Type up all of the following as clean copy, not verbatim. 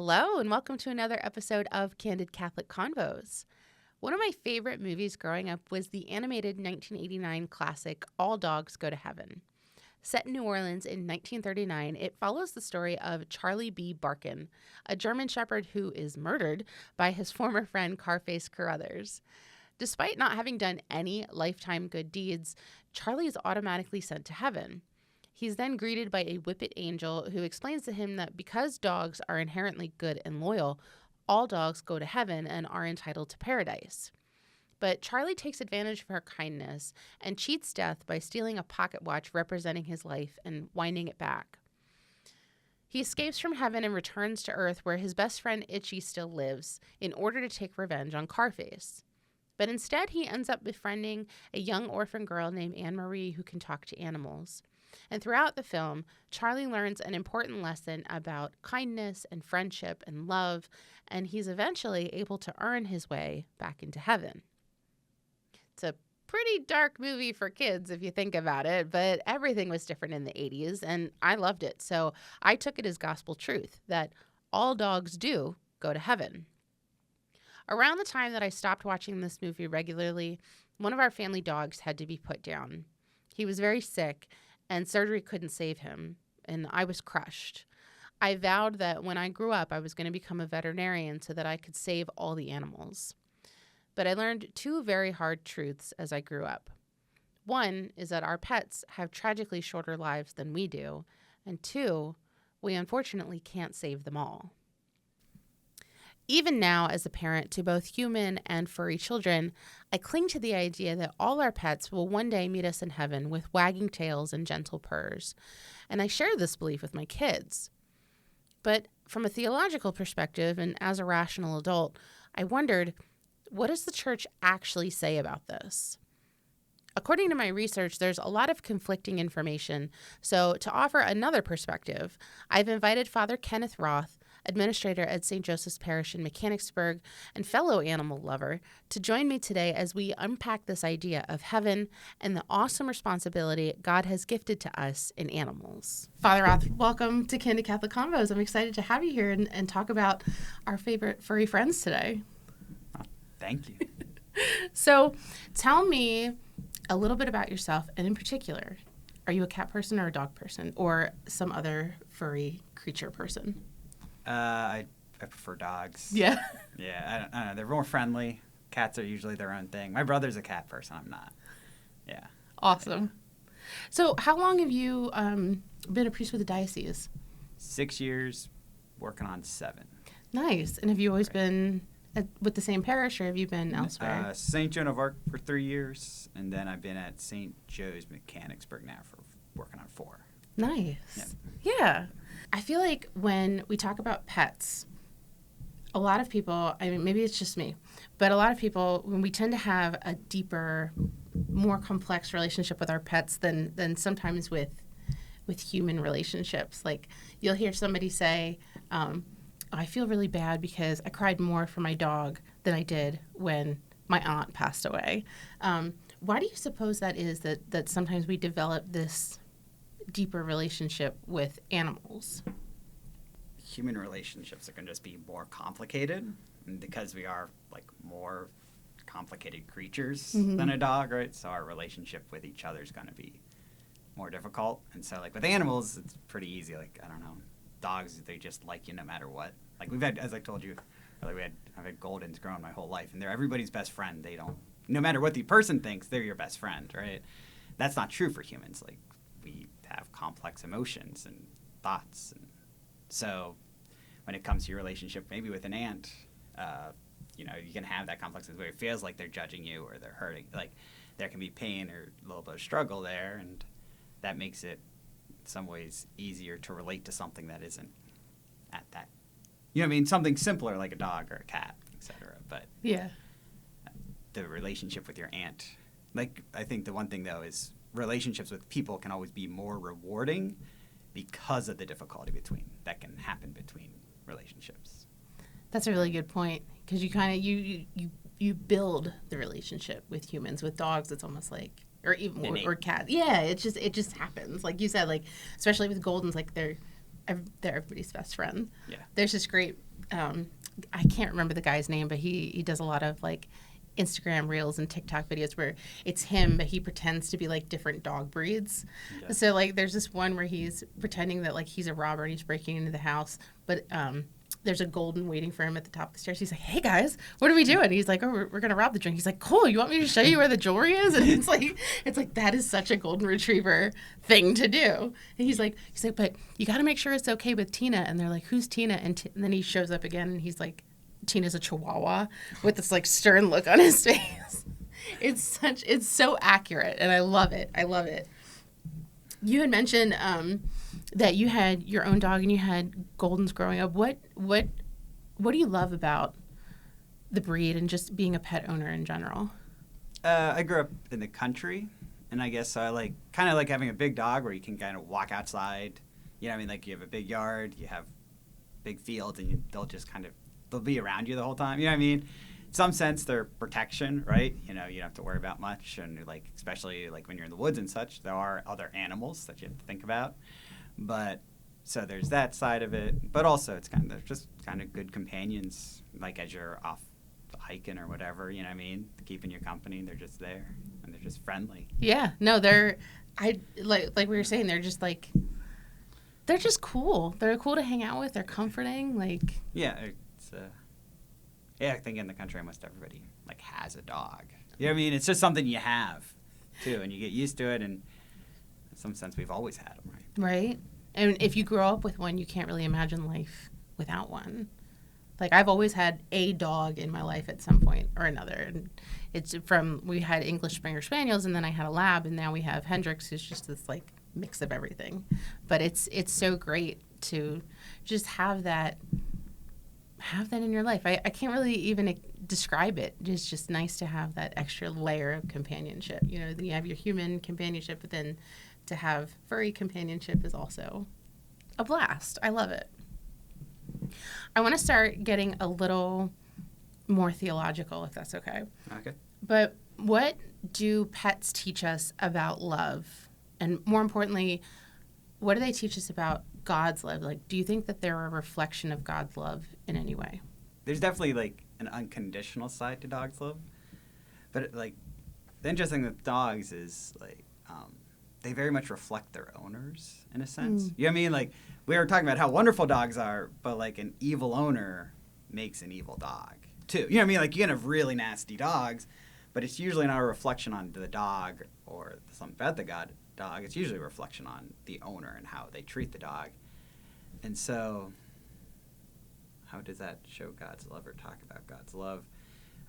Hello, and welcome to another episode of Candid Catholic Convos. One of my favorite movies growing up was the animated 1989 classic All Dogs Go to Heaven. Set in New Orleans in 1939, it follows the story of Charlie B. Barkin, a German shepherd who is murdered by his former friend Carface Carruthers. Despite not having done any lifetime good deeds, Charlie is automatically sent to heaven. He's then greeted by a whippet angel who explains to him that because dogs are inherently good and loyal, all dogs go to heaven and are entitled to paradise. But Charlie takes advantage of her kindness and cheats death by stealing a pocket watch representing his life and winding it back. He escapes from heaven and returns to Earth where his best friend Itchy still lives in order to take revenge on Carface. But instead he ends up befriending a young orphan girl named Anne-Marie who can talk to animals. And throughout the film, Charlie learns an important lesson about kindness and friendship and love, and he's eventually able to earn his way back into heaven. It's a pretty dark movie for kids if you think about it, but everything was different in the 80s, and I loved it. So I took it as gospel truth that all dogs do go to heaven. Around the time that I stopped watching this movie regularly, one of our family dogs had to be put down. He was very sick, and surgery couldn't save him, and I was crushed. I vowed that when I grew up, I was going to become a veterinarian so that I could save all the animals. But I learned two very hard truths as I grew up. One is that our pets have tragically shorter lives than we do, and two, we unfortunately can't save them all. Even now, as a parent to both human and furry children, I cling to the idea that all our pets will one day meet us in heaven with wagging tails and gentle purrs, and I share this belief with my kids. But from a theological perspective and as a rational adult, I wondered, what does the church actually say about this? According to my research, there's a lot of conflicting information, so to offer another perspective, I've invited Father Kenneth Roth, administrator at St. Joseph's Parish in Mechanicsburg and fellow animal lover, to join me today as we unpack this idea of heaven and the awesome responsibility God has gifted to us in animals. Father Roth, welcome to Candid Catholic Convos. I'm excited to have you here and talk about our favorite furry friends today. Thank you. So tell me a little bit about yourself, and in particular, are you a cat person or a dog person or some other furry creature person? I prefer dogs. Yeah. Yeah, I don't know. They're more friendly. Cats are usually their own thing. My brother's a cat person. I'm not. Yeah. Awesome. So how long have you been a priest with the diocese? 6 years, working on 7. Nice. And have you always been with the same parish, or have you been elsewhere? St. Joan of Arc for 3 years, and then I've been at St. Joe's Mechanicsburg now for working on 4. Nice. Yep. Yeah. I feel like when we talk about pets, a lot of people, I mean, maybe it's just me, but a lot of people, when we tend to have a deeper, more complex relationship with our pets than sometimes with human relationships. Like, you'll hear somebody say, I feel really bad because I cried more for my dog than I did when my aunt passed away. Why do you suppose that is that sometimes we develop this deeper relationship with animals? Human relationships are going to just be more complicated, and because we are like more complicated creatures than a dog, right? So our relationship with each other is going to be more difficult. And so like with animals, it's pretty easy. Like, I don't know, dogs, they just like you no matter what. Like we've had, as I told you earlier, I've had Goldens growing my whole life, and they're everybody's best friend. They don't, no matter what the person thinks, they're your best friend, right? That's not true for humans. Like, we have complex emotions and thoughts, and so when it comes to your relationship maybe with an ant, you can have that complex where it feels like they're judging you or they're hurting. Like, there can be pain or a little bit of struggle there, and that makes it in some ways easier to relate to something that isn't at that, something simpler like a dog or a cat, etc. But Yeah. The relationship with your ant, like, I think the one thing though is relationships with people can always be more rewarding because of the difficulty that can happen between relationships. That's a really good point, because you kind of you build the relationship with humans. With dogs, it's almost like, or even or cats. Yeah, it just happens. Like you said, like especially with Goldens, like they're everybody's best friend. Yeah. There's this great I can't remember the guy's name, but he does a lot of like Instagram reels and TikTok videos where it's him, but he pretends to be like different dog breeds. Yeah. So like there's this one where he's pretending that like he's a robber and he's breaking into the house, but there's a golden waiting for him at the top of the stairs. He's like, "Hey guys, what are we doing?" He's like, "Oh, we're gonna rob the joint." He's like, "Cool, you want me to show you where the jewelry is?" And it's like that is such a golden retriever thing to do. And he's like, "But you got to make sure it's okay with Tina." And they're like, "Who's Tina?" And then he shows up again, and he's like, "Tina's a Chihuahua," with this like stern look on his face. It's so accurate, and I love it. I love it. You had mentioned that you had your own dog and you had Goldens growing up. What do you love about the breed and just being a pet owner in general? I grew up in the country, and I guess I kind of like having a big dog where you can kind of walk outside. You know what I mean? Like you have a big yard, you have big fields, and they'll be around you the whole time. You know what I mean? In some sense, they're protection, right? You know, you don't have to worry about much, and like especially like when you're in the woods and such, there are other animals that you have to think about. But so there's that side of it, but also it's kind of good companions, like as you're off hiking or whatever, you know what I mean? Keeping you company, they're just there and they're just friendly. Yeah, no, like we were saying, they're just cool. They're cool to hang out with. They're comforting. Like yeah, I think in the country almost everybody like has a dog. You know what I mean? It's just something you have too, and you get used to it. And in some sense, we've always had them, right? Right. And if you grow up with one, you can't really imagine life without one. Like I've always had a dog in my life at some point or another. And we had English Springer Spaniels, and then I had a lab, and now we have Hendrix, who's just this like mix of everything. But it's so great to just have that in your life. I can't really even describe it. It's just nice to have that extra layer of companionship. You know, then you have your human companionship, but then to have furry companionship is also a blast. I love it. I want to start getting a little more theological, if that's okay. Okay. But what do pets teach us about love? And more importantly, what do they teach us about God's love? Like, do you think that they're a reflection of God's love in any way? There's definitely like an unconditional side to dog's love. But like the interesting thing with dogs is like they very much reflect their owners in a sense. You know what I mean? Like we were talking about how wonderful dogs are, but like an evil owner makes an evil dog too. You know what I mean? Like you can have really nasty dogs, but it's usually not a reflection on the dog or something about the dog. It's usually a reflection on the owner and how they treat the dog. And so how does that show God's love or talk about God's love?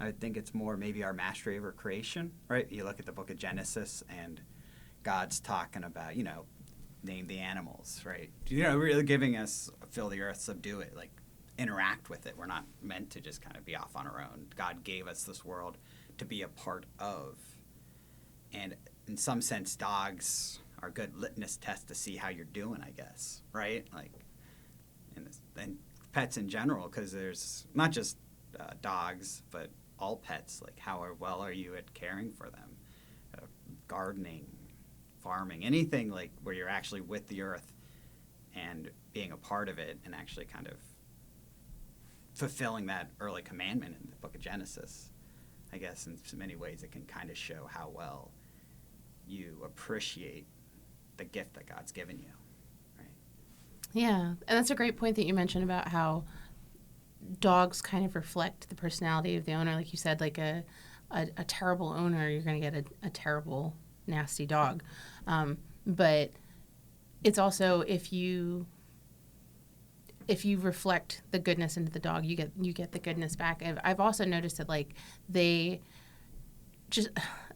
I think it's more maybe our mastery over creation, right? You look at the book of Genesis and God's talking about, you know, name the animals, right? You know, really giving us fill the earth, subdue it, like interact with it. We're not meant to just kind of be off on our own. God gave us this world to be a part of. And in some sense, dogs are a good litmus test to see how you're doing, I guess, right? Like, and pets in general, because there's not just dogs, but all pets. Like, how well are you at caring for them? Gardening, farming, anything like where you're actually with the earth and being a part of it and actually kind of fulfilling that early commandment in the book of Genesis. I guess in many ways it can kind of show how well you appreciate the gift that God's given you, right? Yeah, and that's a great point that you mentioned about how dogs kind of reflect the personality of the owner. Like you said, like a terrible owner, you're going to get a terrible, nasty dog. But it's also if you reflect the goodness into the dog, you get the goodness back. I've also noticed that like they just,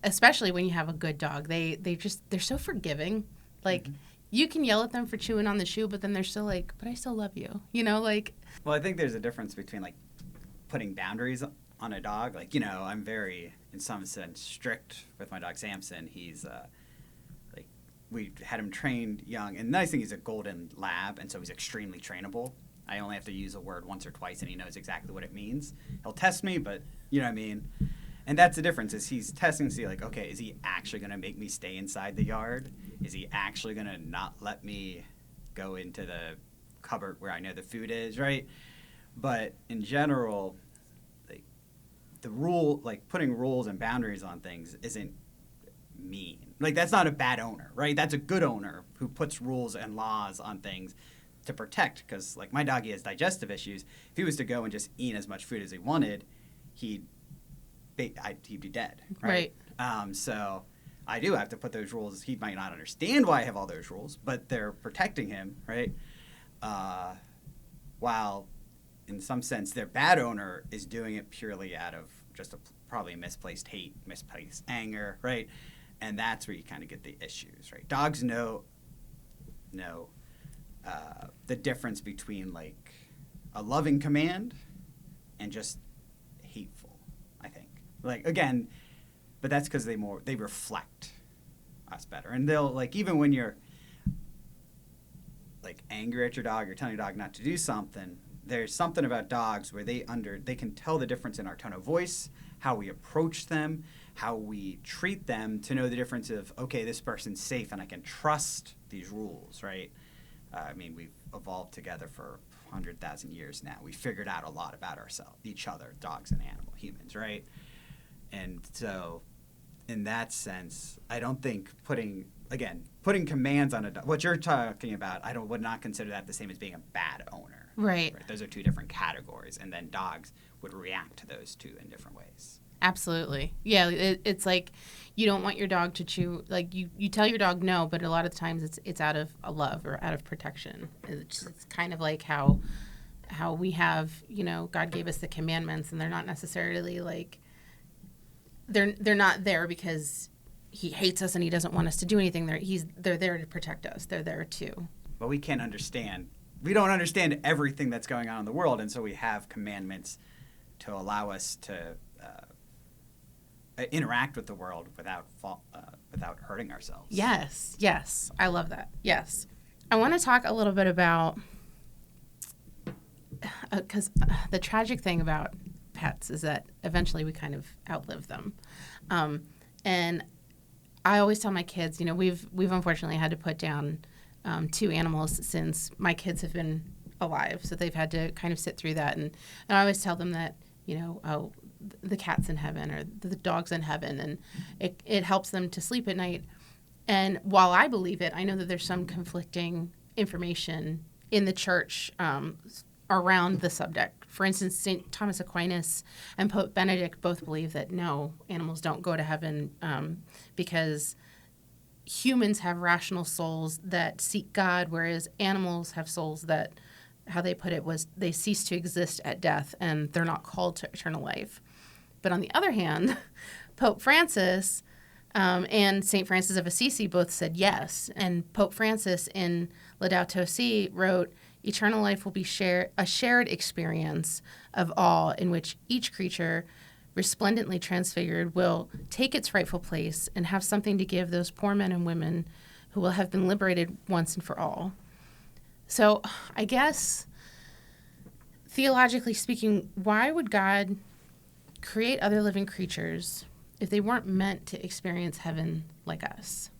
especially when you have a good dog, they're so forgiving. Like you can yell at them for chewing on the shoe, but then they're still like, but I still love you. You know, like. Well, I think there's a difference between like putting boundaries on a dog. Like, you know, I'm very, in some sense, strict with my dog Samson. He's we had him trained young, and the nice thing, he's a golden lab, and so he's extremely trainable. I only have to use a word once or twice, and he knows exactly what it means. He'll test me, but you know what I mean? And that's the difference, is he's testing to see, like, okay, is he actually going to make me stay inside the yard? Is he actually going to not let me go into the cupboard where I know the food is, right? But in general, like, the rule, like putting rules and boundaries on things isn't mean. Like, that's not a bad owner, right? That's a good owner who puts rules and laws on things to protect. Because, like, my doggy has digestive issues. If he was to go and just eat as much food as he wanted, he'd be dead, right? So I do have to put those rules. He might not understand why I have all those rules, but they're protecting him, right? While in some sense their bad owner is doing it purely out of just probably misplaced hate, misplaced anger, right? And that's where you kind of get the issues, right? Dogs know the difference between like a loving command and just hateful, I think. Like, again, but that's because they reflect us better. And they'll, like, even when you're like angry at your dog, you're telling your dog not to do something, there's something about dogs where they can tell the difference in our tone of voice, how we approach them, how we treat them, to know the difference of, okay, this person's safe and I can trust these rules, right? I mean, we've evolved together for 100,000 years now. We figured out a lot about ourselves, each other, dogs and humans, right? And so in that sense, I don't think putting commands on a dog, what you're talking about, I would not consider that the same as being a bad owner. Right. Those are two different categories, and then dogs would react to those two in different ways. Absolutely. Yeah, it's like you don't want your dog to chew. Like you tell your dog no, but a lot of the times it's out of a love or out of protection. It's kind of like how we have, God gave us the commandments, and they're not necessarily like they're not there because he hates us and he doesn't want us to do anything. They're there to protect us. They're there too. But we can't understand. We don't understand everything that's going on in the world, and so we have commandments to allow us to interact with the world without hurting ourselves. Yes, I love that. Yes, I want to talk a little bit about because the tragic thing about pets is that eventually we kind of outlive them, and I always tell my kids, we've unfortunately had to put down 2 animals since my kids have been alive, so they've had to kind of sit through that, and I always tell them that the cat's in heaven or the dog's in heaven, and it helps them to sleep at night. And while I believe it, I know that there's some conflicting information in the church around the subject. For instance, St. Thomas Aquinas and Pope Benedict both believe that no, animals don't go to heaven because humans have rational souls that seek God, whereas animals have souls that, how they put it was, they cease to exist at death and they're not called to eternal life. But on the other hand, Pope Francis and St. Francis of Assisi both said yes. And Pope Francis in Laudato Si wrote, "Eternal life will be a shared experience of all in which each creature, resplendently transfigured, will take its rightful place and have something to give those poor men and women who will have been liberated once and for all." So I guess, theologically speaking, why would God create other living creatures if they weren't meant to experience heaven like us?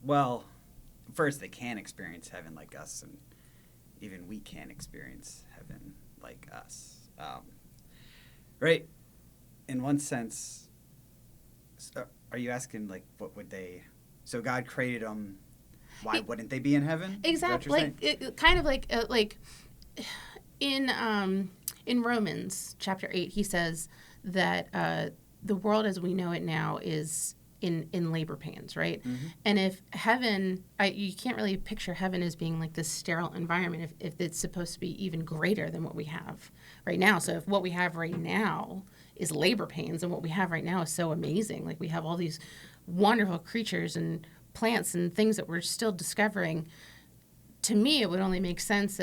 Well, first, they can experience heaven like us, and even we can experience heaven like us. Right? In one sense, are you asking, like, what would they... So God created them, why wouldn't they be in heaven? Exactly. Kind of like in Romans chapter 8, he says that the world as we know it now is in labor pains, right? Mm-hmm. And if heaven, you can't really picture heaven as being like this sterile environment if it's supposed to be even greater than what we have right now. So if what we have right now is labor pains and what we have right now is so amazing, like we have all these wonderful creatures and plants and things that we're still discovering, to me it would only make sense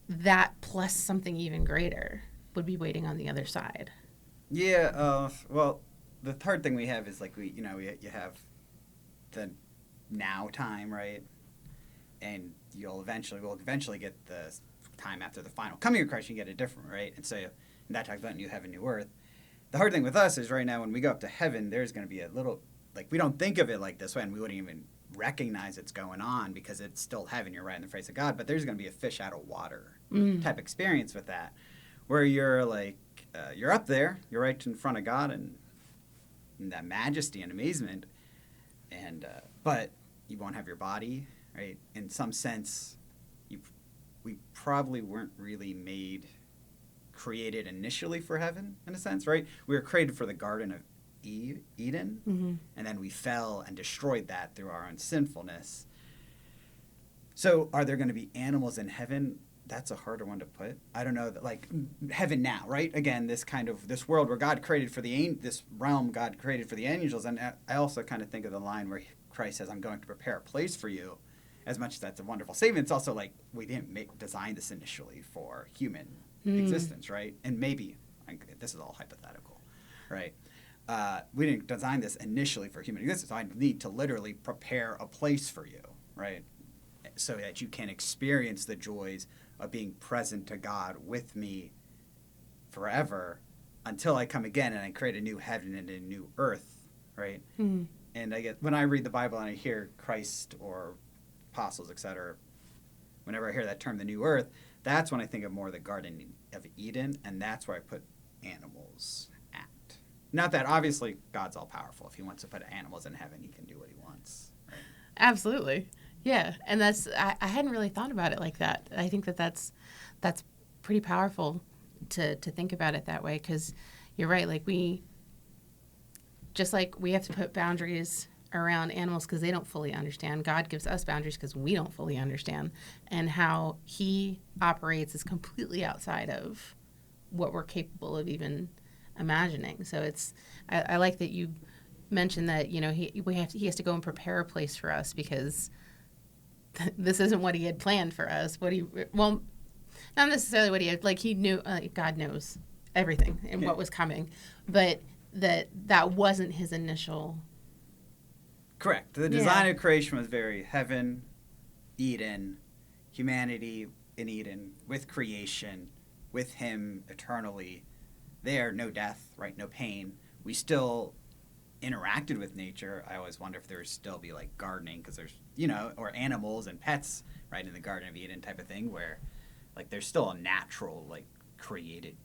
that plus something even greater would be waiting on the other side. Yeah, well, the hard thing we have is like you have the now time, right? And we'll eventually get the time after the final coming of Christ. You get it different, right? And so that talks about new heaven, new earth. The hard thing with us is right now when we go up to heaven, there's going to be a little, like, we don't think of it like this way, and we wouldn't even recognize it's going on because it's still heaven. You're right in the face of God, but there's going to be a fish out of water type experience with that, where you're like, you're up there, you're right in front of God and that majesty and amazement, and but you won't have your body, right? In some sense, we probably weren't really created initially for heaven, in a sense, right? We were created for the Garden of Eden, and then we fell and destroyed that through our own sinfulness. So are there going to be animals in heaven? That's a harder one to put. I don't know, like heaven now, right? Again, this world where God created for this realm God created for the angels. And I also kind of think of the line where Christ says, I'm going to prepare a place for you. As much as that's a wonderful statement, it's also like we didn't design this initially for human existence, right? And maybe, this is all hypothetical, right? We didn't design this initially for human existence. I need to literally prepare a place for you, right? So that you can experience the joys of being present to God with me forever until I come again and I create a new heaven and a new earth, right? And I get, when I read the Bible and I hear Christ or apostles, etc., whenever I hear that term, the new earth, that's when I think of more the Garden of Eden, and that's where I put animals at. Not that obviously God's all powerful. If he wants to put animals in heaven, he can do what he wants. Right? Absolutely. Yeah. And I hadn't really thought about it like that. I think that's pretty powerful to think about it that way, because you're right. Like we have to put boundaries around animals because they don't fully understand. God gives us boundaries because we don't fully understand. And how he operates is completely outside of what we're capable of even imagining. So I like that you mentioned that, he has to go and prepare a place for us because this isn't what he had planned for us. Not necessarily what he had, like he knew, God knows everything and what was coming, but that wasn't his initial. Correct. The design of creation was very heaven, Eden, humanity in Eden, with creation, with him eternally there, no death, right, no pain. We still interacted with nature. I always wonder if there would still be like gardening, because there's, or animals and pets, right, in the Garden of Eden type of thing, where like there's still a natural, like, created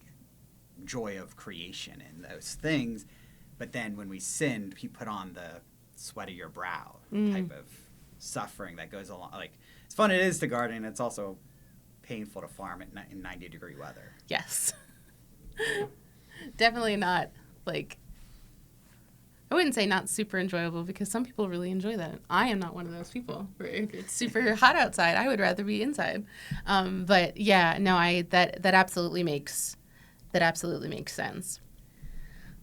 joy of creation in those things. But then when we sinned, he put on the sweat of your brow type of suffering that goes along. Like, as fun it is to garden, it's also painful to farm in 90-degree weather. Yes. Definitely not, like, I wouldn't say not super enjoyable, because some people really enjoy that. I am not one of those people. If it's super hot outside, I would rather be inside. But yeah, no, that absolutely makes sense.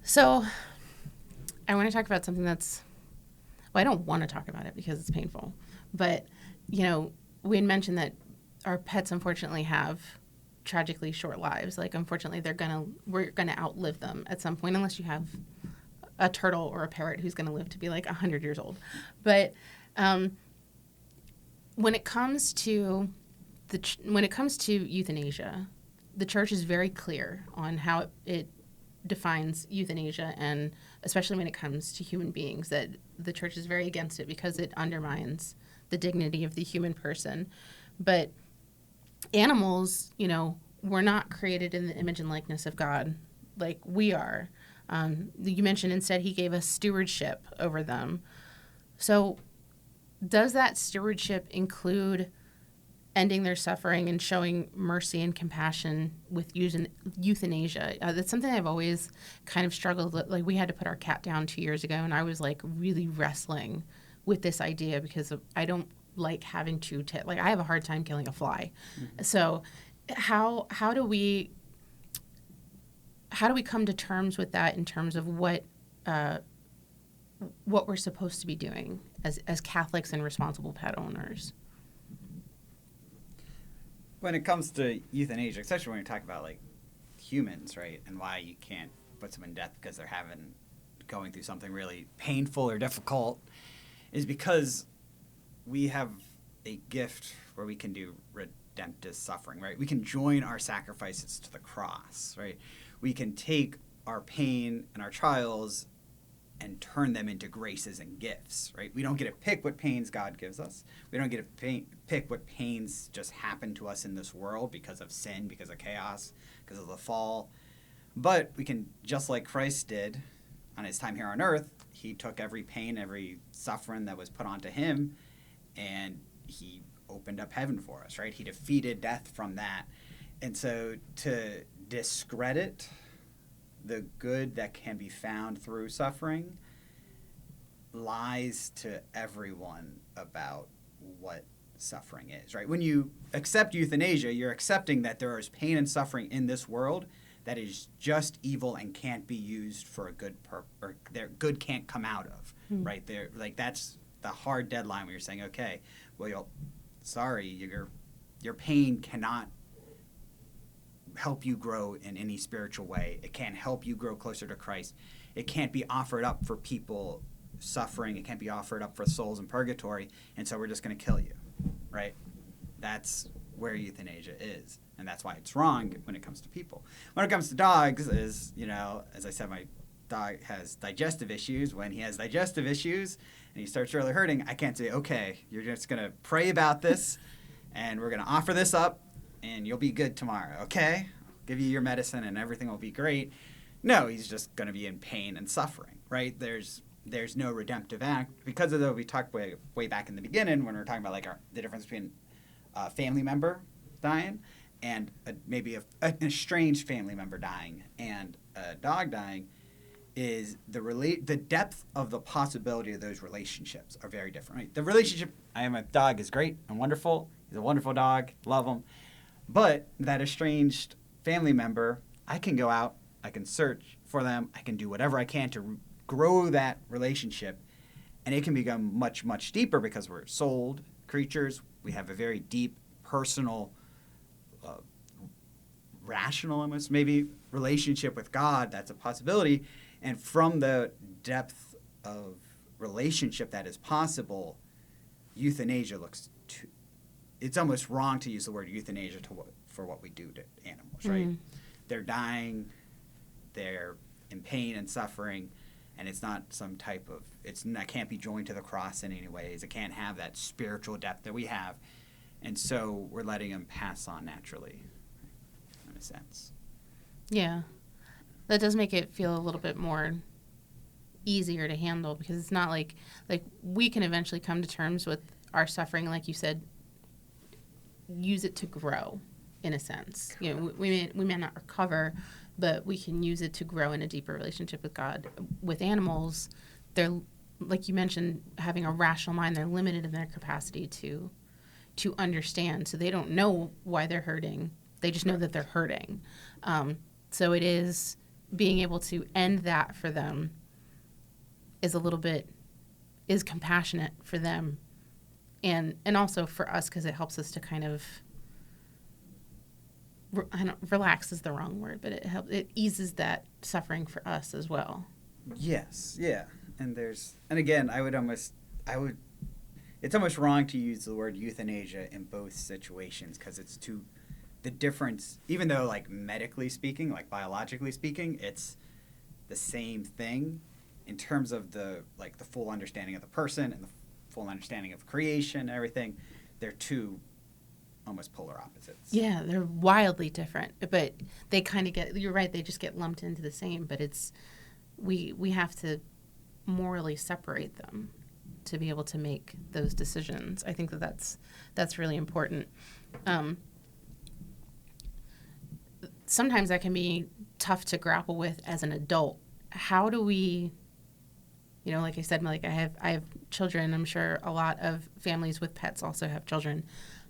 So I want to talk about something I don't want to talk about it because it's painful. But, we had mentioned that our pets unfortunately have tragically short lives. Like, unfortunately, we're gonna outlive them at some point, unless you have a turtle or a parrot who's gonna live to be like 100 years old. But when it comes to euthanasia, the church is very clear on how it defines euthanasia, and especially when it comes to human beings, that the church is very against it because it undermines the dignity of the human person. But animals, were not created in the image and likeness of God like we are. You mentioned instead he gave us stewardship over them. So does that stewardship include ending their suffering and showing mercy and compassion with euthanasia? That's something I've always kind of struggled with. Like, we had to put our cat down 2 years ago, and I was like really wrestling with this idea because I don't like having to I have a hard time killing a fly. Mm-hmm. So how do we come to terms with that in terms of what we're supposed to be doing as Catholics and responsible pet owners? When it comes to euthanasia, especially when you talk about like humans, right, and why you can't put someone to death because they're going through something really painful or difficult, is because we have a gift where we can do redemptive suffering, right? We can join our sacrifices to the cross, right? We can take our pain and our trials and turn them into graces and gifts, right? We don't get to pick what pains God gives us. We don't get to pick what pains just happen to us in this world because of sin, because of chaos, because of the fall. But we can, just like Christ did on his time here on earth, he took every pain, every suffering that was put onto him, and he opened up heaven for us, right? He defeated death from that. And so to discredit the good that can be found through suffering lies to everyone about what suffering is, right? When you accept euthanasia, you're accepting that there is pain and suffering in this world that is just evil and can't be used for a good or their good can't come out of, right? There, like that's the hard deadline where you're saying, okay, well, your pain cannot help you grow in any spiritual way. It can't help you grow closer to Christ. It can't be offered up for people suffering. It can't be offered up for souls in purgatory. And so we're just going to kill you, right? That's where euthanasia is. And that's why it's wrong when it comes to people. When it comes to dogs is, as I said, my dog has digestive issues. When he has digestive issues and he starts really hurting, I can't say, okay, you're just going to pray about this and we're going to offer this up and you'll be good tomorrow, okay? I'll give you your medicine and everything will be great. No, he's just going to be in pain and suffering, right? There's no redemptive act. Because of that, we talked way back in the beginning when we were talking about the difference between a family member dying and maybe an estranged family member dying and a dog dying is the depth of the possibility of those relationships are very different, right? The relationship I have with my dog is great and wonderful. He's a wonderful dog. Love him. But that estranged family member, I can go out, I can search for them, I can do whatever I can to grow that relationship, and it can become much, much deeper because we're souled creatures. We have a very deep, personal, rational almost maybe relationship with God. That's a possibility. And from the depth of relationship that is possible, euthanasia it's almost wrong to use the word euthanasia for what we do to animals, right? They're dying, they're in pain and suffering, and it's not some type of, it can't be joined to the cross in any ways. It can't have that spiritual depth that we have. And so we're letting them pass on naturally, in a sense. Yeah. That does make it feel a little bit more easier to handle because it's not like we can eventually come to terms with our suffering, like you said, use it to grow in a sense. We may not recover, but we can use it to grow in a deeper relationship with God. With animals, they're, like you mentioned, having a rational mind, they're limited in their capacity to understand. So they don't know why they're hurting. They just know that they're hurting. So it is being able to end that for them is compassionate for them. And also for us, because it helps us to kind of, relax is the wrong word, but it eases that suffering for us as well. Yes, yeah. And again, it's almost wrong to use the word euthanasia in both situations because the difference, even though medically speaking, biologically speaking, it's the same thing in terms of the full understanding of the person and the full understanding of creation and everything. They're two almost polar opposites. Yeah, they're wildly different, but they kind of you're right, they just get lumped into the same, but we have to morally separate them to be able to make those decisions. I think that's really important. Sometimes that can be tough to grapple with as an adult. How do we, like I said, I have children. I'm sure a lot of families with pets also have children.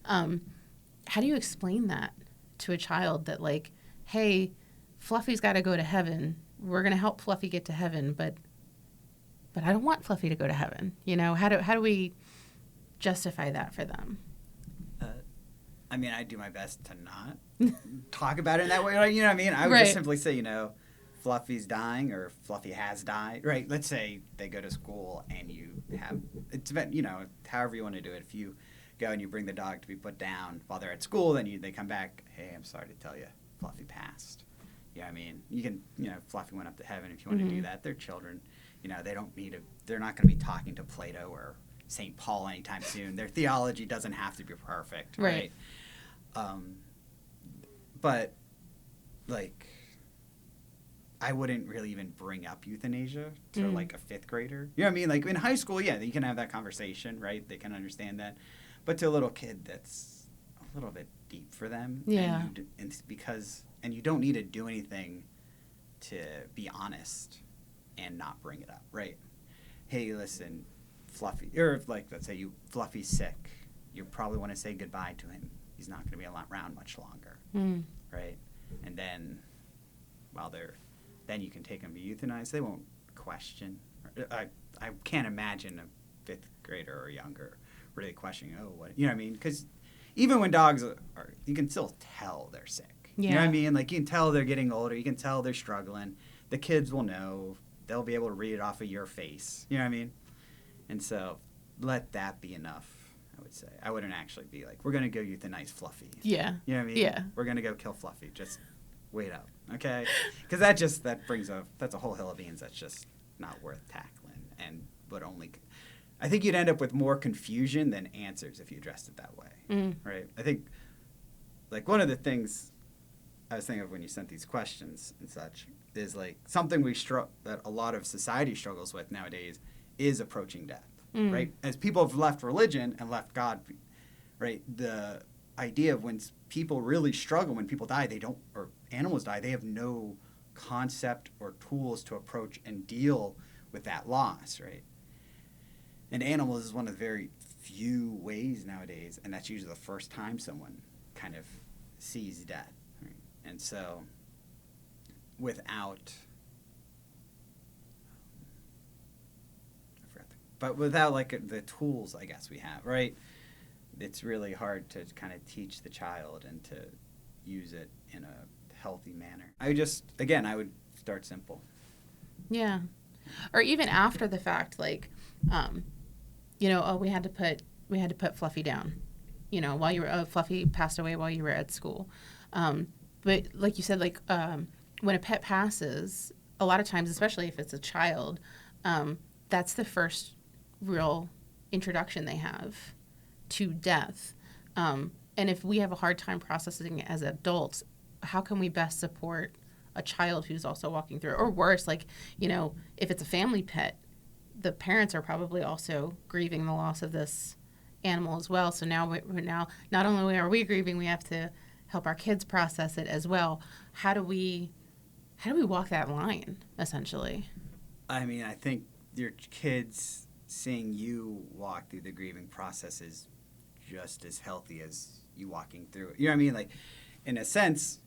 How do you explain that to a child that hey, Fluffy's got to go to heaven. We're going to help Fluffy get to heaven, but I don't want Fluffy to go to heaven. How do we justify that for them? I do my best to not talk about it in that way. You know what I mean? I would just simply say, Fluffy's dying or Fluffy has died, right? Let's say they go to school and it's about, however you want to do it. If you go and you bring the dog to be put down while they're at school, then they come back, hey, I'm sorry to tell you, Fluffy passed. You can, Fluffy went up to heaven if you want to do that. They're children. they're not going to be talking to Plato or St. Paul anytime soon. Their theology doesn't have to be perfect, right? But like, I wouldn't really even bring up euthanasia to like a fifth grader. You know what I mean? Like in high school, yeah, you can have that conversation, right? They can understand that. But to a little kid, that's a little bit deep for them. Yeah. And you don't need to do anything to be honest and not bring it up, right? Hey, listen, Fluffy, or if, like, let's say Fluffy's sick, you probably want to say goodbye to him. He's not going to be around much longer, right? And then then you can take them to euthanize. They won't question. I can't imagine a fifth grader or younger really questioning, what, you know what I mean? Because even when dogs you can still tell they're sick. Yeah. You know what I mean? Like, you can tell they're getting older. You can tell they're struggling. The kids will know. They'll be able to read it off of your face. You know what I mean? And so let that be enough, I would say. I wouldn't actually be like, we're going to go euthanize Fluffy. Yeah. You know what I mean? Yeah. We're going to go kill Fluffy. Just wait up, okay? Because that's a whole hill of beans that's just not worth tackling and would only... I think you'd end up with more confusion than answers if you addressed it that way, right? I think, like, one of the things I was thinking of when you sent these questions and such is, like, something that a lot of society struggles with nowadays is approaching death, right? As people have left religion and left God, right? The idea of when people really struggle, when people die, or animals die, they have no concept or tools to approach and deal with that loss, right? And animals is one of the very few ways nowadays, and that's usually the first time someone kind of sees death, right? And so without like the tools, I guess, we have, right? It's really hard to kind of teach the child and to use it in a healthy manner. I would start simple. Yeah. Or even after the fact, like, we had to put Fluffy down, while Fluffy passed away while you were at school. But like you said, like, when a pet passes, a lot of times, especially if it's a child, that's the first real introduction they have to death. And if we have a hard time processing it as adults, how can we best support a child who's also walking through it? Or worse, like, if it's a family pet, the parents are probably also grieving the loss of this animal as well. So now not only are we grieving, we have to help our kids process it as well. How do we walk that line, essentially? I mean, I think your kids seeing you walk through the grieving process is just as healthy as you walking through it. You know what I mean? Like, in a sense,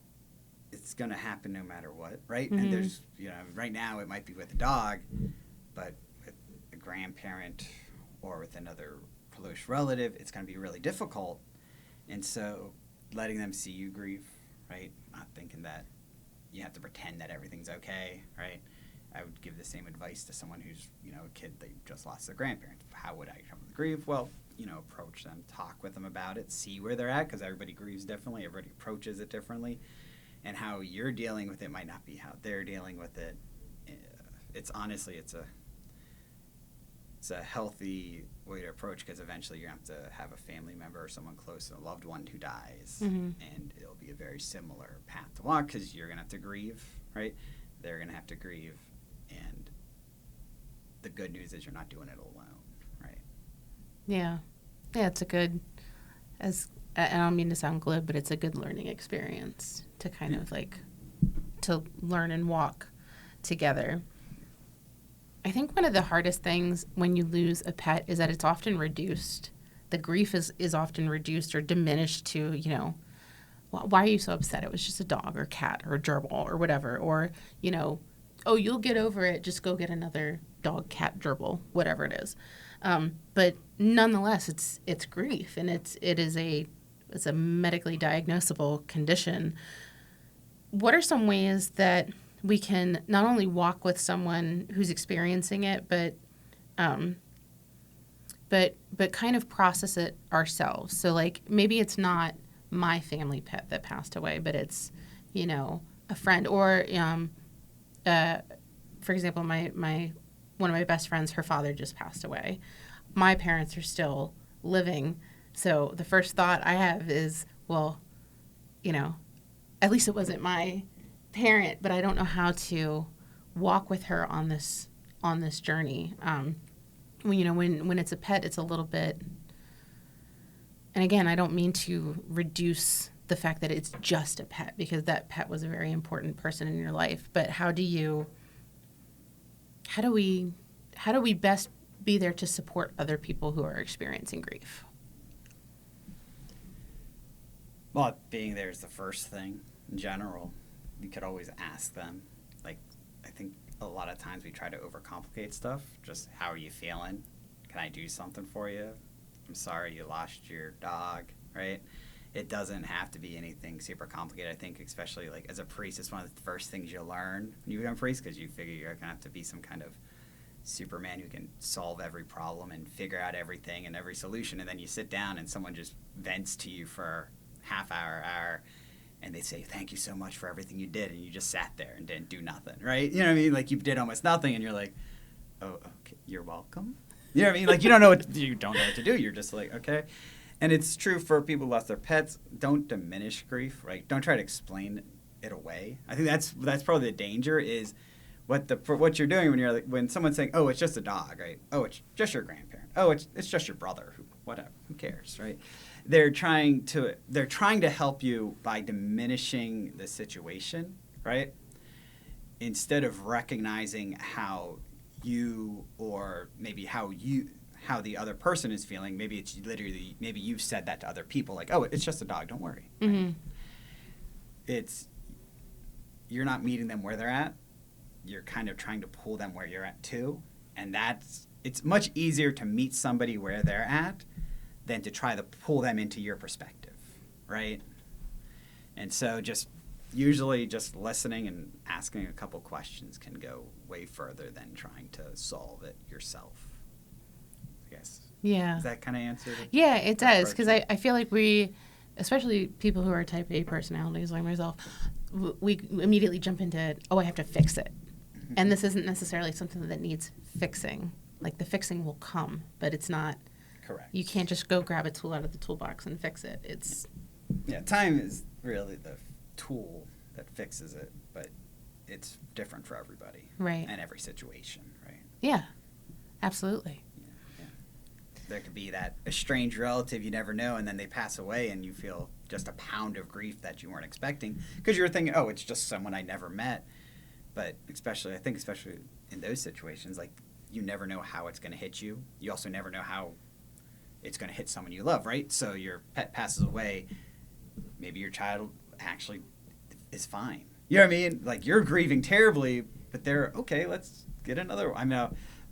it's going to happen no matter what, right? And there's, right now it might be with a dog, but with a grandparent or with another close relative, it's going to be really difficult. And so letting them see you grieve, right? Not thinking that you have to pretend that everything's okay, right? I would give the same advice to someone who's, a kid they just lost their grandparents. How would I come to grieve? Well, approach them, talk with them about it, see where they're at, because everybody grieves differently, everybody approaches it differently, and how you're dealing with it might not be how they're dealing with it. It's a healthy way to approach, because eventually you have to have a family member or someone close, a loved one who dies, and it'll be a very similar path to walk, because you're going to have to grieve, right? They're going to have to grieve, and the good news is you're not doing it alone, right? Yeah. Yeah, it's a good, I don't mean to sound glib, but it's a good learning experience to kind of like, to learn and walk together. I think one of the hardest things when you lose a pet is that it's often reduced. The grief is often reduced or diminished to, why are you so upset? It was just a dog or cat or a gerbil or whatever. Or, you'll get over it. Just go get another dog, cat, gerbil, whatever it is. But nonetheless, it's grief, and it's a medically diagnosable condition. What are some ways that we can not only walk with someone who's experiencing it, but kind of process it ourselves? So, like, maybe it's not my family pet that passed away, but it's, a friend, or for example, one one of my best friends, her father just passed away. My parents are still living. So the first thought I have is, well, you know, at least it wasn't my parent, but I don't know how to walk with her on this journey. When it's a pet, it's a little bit, and again, I don't mean to reduce the fact that it's just a pet, because that pet was a very important person in your life. But how do we best be there to support other people who are experiencing grief? Well, being there is the first thing in general. You could always ask them. Like, I think a lot of times we try to overcomplicate stuff. Just, how are you feeling? Can I do something for you? I'm sorry you lost your dog, right? It doesn't have to be anything super complicated. I think especially like as a priest, it's one of the first things you learn when you become a priest, because you figure you're going to have to be some kind of Superman who can solve every problem and figure out everything and every solution. And then you sit down and someone just vents to you for half hour, and they say, thank you so much for everything you did. And you just sat there and didn't do nothing, right? You know what I mean? Like, you did almost nothing, and you're like, oh, okay, you're welcome. You know what I mean? Like, you don't know what to do. You're just like, okay. And it's true for people who lost their pets. Don't diminish grief, right? Don't try to explain it away. I think that's probably the danger, is what you're doing when someone's saying, oh, it's just a dog, right? Oh, it's just your grandparent. Oh, it's just your brother. Whatever. Who cares, right? They're trying to help you by diminishing the situation, right? Instead of recognizing how you, or maybe how the other person is feeling. Maybe it's literally, maybe you've said that to other people, like, oh, it's just a dog, don't worry. Mm-hmm. You're not meeting them where they're at. You're kind of trying to pull them where you're at too. And it's much easier to meet somebody where they're at than to try to pull them into your perspective, right? And so usually just listening and asking a couple questions can go way further than trying to solve it yourself, I guess. Yeah. Does that kind of answer it? Yeah, it does, because I feel like we, especially people who are type A personalities like myself, we immediately jump into, oh, I have to fix it. Mm-hmm. And this isn't necessarily something that needs fixing. Like, the fixing will come, but it's not. Correct. You can't just go grab a tool out of the toolbox and fix it. It's. Yeah, time is really the tool that fixes it, but it's different for everybody. Right. And every situation, right? Yeah, absolutely. Yeah. There could be that estranged relative you never know, and then they pass away, and you feel just a pound of grief that you weren't expecting, because you were thinking, oh, it's just someone I never met. But especially in those situations, like, you never know how it's going to hit you. You also never know how it's going to hit someone you love, right? So your pet passes away, maybe your child actually is fine. You know what I mean? Like, you're grieving terribly, but they're, okay, let's get another one.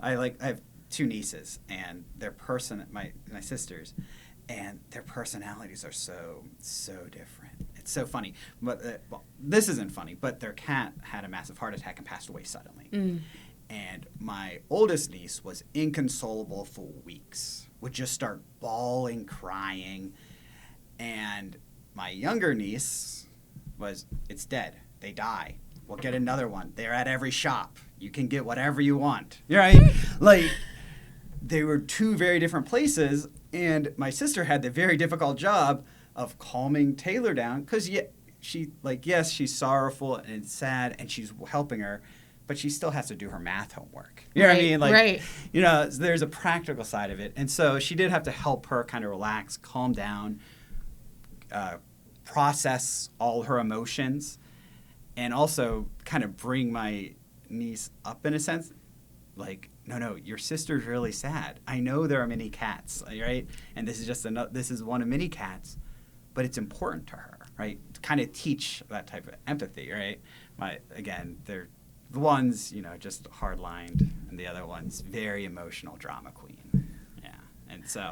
I have two nieces, and my sisters, and their personalities are so different. It's so funny. But this isn't funny, but their cat had a massive heart attack and passed away suddenly. Mm. And my oldest niece was inconsolable for weeks, would just start bawling, crying. And my younger niece it's dead. They die. We'll get another one. They're at every shop. You can get whatever you want. Right? Like, they were two very different places, and my sister had the very difficult job of calming Taylor down, because yes, she's sorrowful and sad, and she's helping her, but she still has to do her math homework. You know what I mean? Like, right. You know, there's a practical side of it. And so she did have to help her kind of relax, calm down, process all her emotions, and also kind of bring my niece up in a sense. Like, no, your sister's really sad. I know there are many cats, right? And this is one of many cats, but it's important to her, right? To kind of teach that type of empathy, right? They're the one's, just hard-lined, and the other one's very emotional drama queen. Yeah. And so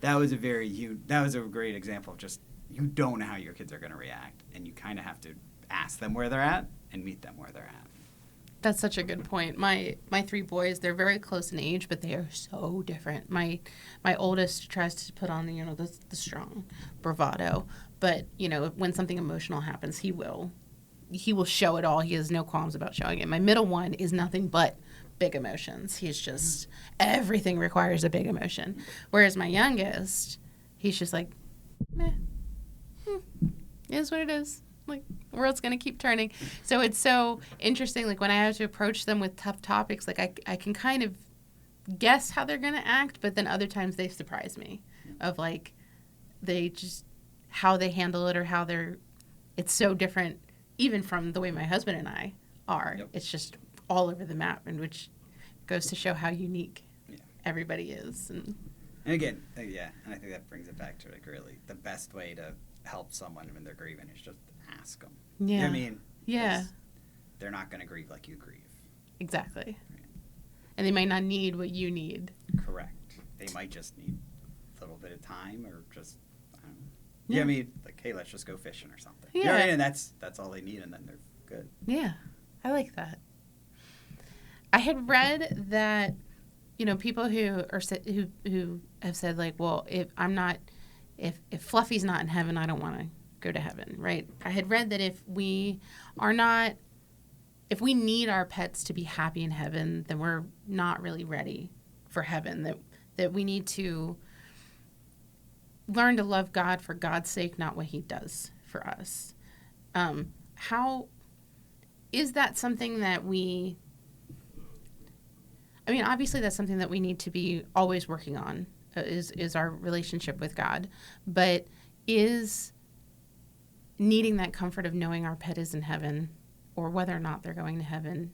that was a great example of just, you don't know how your kids are going to react, and you kind of have to ask them where they're at and meet them where they're at. That's such a good point. My three boys, they're very close in age, but they are so different. My oldest tries to put on, the strong bravado, but, when something emotional happens, he will show it all. He has no qualms about showing it. My middle one is nothing but big emotions. He's just, everything requires a big emotion. Whereas my youngest, he's just like, meh, it is what it is. Like, the world's going to keep turning. So it's so interesting. Like, when I have to approach them with tough topics, like, I can kind of guess how they're going to act, but then other times they surprise me of, like, they just, how they handle it or how it's so different even from the way my husband and I are. Yep. It's just all over the map, and which goes to show how unique everybody is. And again, and I think that brings it back to, like, really the best way to help someone when they're grieving is just ask them. Yeah. You know what I mean? Yeah. They're not going to grieve like you grieve. Exactly. Right. And they might not need what you need. Correct. They might just need a little bit of time, or just, I don't know. Yeah. You know what I mean? Like, hey, let's just go fishing or something. Yeah. You know what I mean? And that's all they need, and then they're good. Yeah. I like that. I had read that, people who have said, like, well, if Fluffy's not in heaven, I don't want to go to heaven, right? I had read that if we need our pets to be happy in heaven, then we're not really ready for heaven, that we need to learn to love God for God's sake, not what he does for us. How is that something that obviously that's something that we need to be always working on, is our relationship with God, but is needing that comfort of knowing our pet is in heaven, or whether or not they're going to heaven,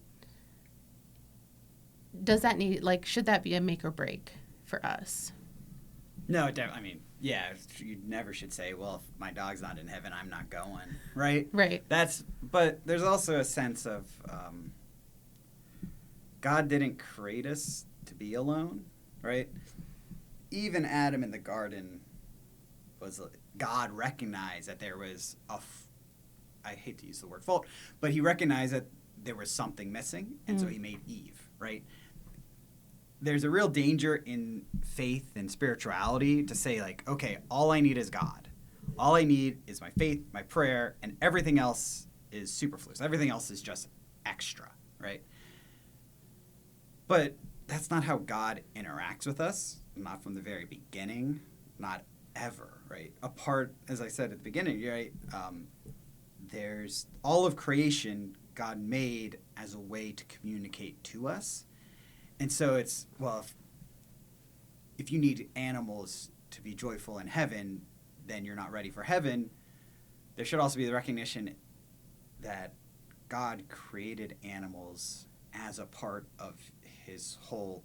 does that should that be a make or break for us? No, you never should say, well, if my dog's not in heaven, I'm not going, right? Right. But there's also a sense of God didn't create us to be alone, right? Even Adam in the garden God recognized that there was I hate to use the word fault, but he recognized that there was something missing, and so he made Eve, right? There's a real danger in faith and spirituality to say, like, okay, all I need is God. All I need is my faith, my prayer, and everything else is superfluous. Everything else is just extra, right? But that's not how God interacts with us, not from the very beginning, not ever, right? As I said at the beginning, right? There's all of creation God made as a way to communicate to us. And so it's, well, if you need animals to be joyful in heaven, then you're not ready for heaven. There should also be the recognition that God created animals as a part of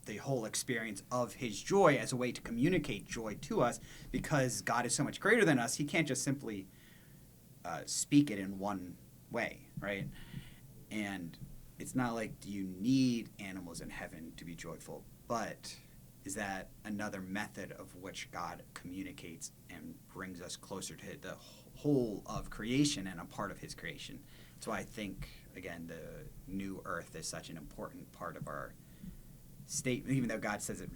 the whole experience of his joy, as a way to communicate joy to us, because God is so much greater than us. He can't just simply speak it in one way, right? And it's not like, do you need animals in heaven to be joyful, but is that another method of which God communicates and brings us closer to the whole of creation and a part of his creation. So I think, again, the new earth is such an important part of our statement, even though God says it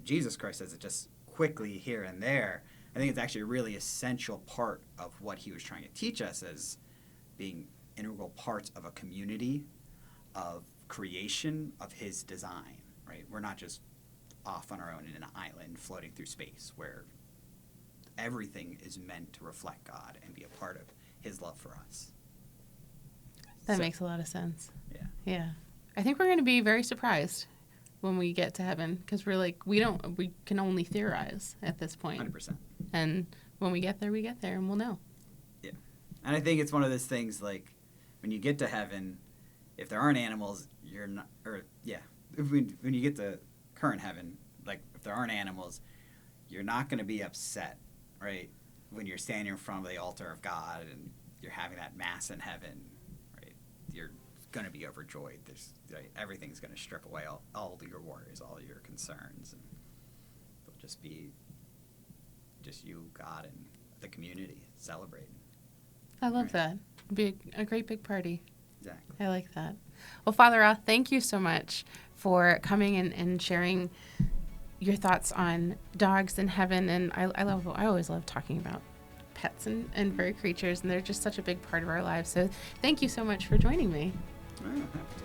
Jesus Christ says it just quickly here and there. I think it's actually a really essential part of what he was trying to teach us as being integral parts of a community, of creation, of his design, right? We're not just off on our own in an island floating through space, where everything is meant to reflect God and be a part of his love for us. That makes a lot of sense. Yeah. Yeah. I think we're going to be very surprised when we get to heaven, because we're like, we can only theorize at this point. 100%. And when we get there and we'll know. Yeah. And I think it's one of those things, like, when you get to heaven, if there aren't animals, you're not, when you get to current heaven, like, if there aren't animals, you're not going to be upset, right? When you're standing in front of the altar of God and you're having that mass in heaven, right? You're going to be overjoyed. Everything's going to strip away all your worries, all your concerns, and it'll just be just you, God, and the community celebrating. I love that. It'd be a great big party. Exactly. I like that. Well, Father Roth, thank you so much for coming and sharing your thoughts on dogs in heaven. And I always love talking about pets and furry creatures, and they're just such a big part of our lives. So thank you so much for joining me. Oh, happy to.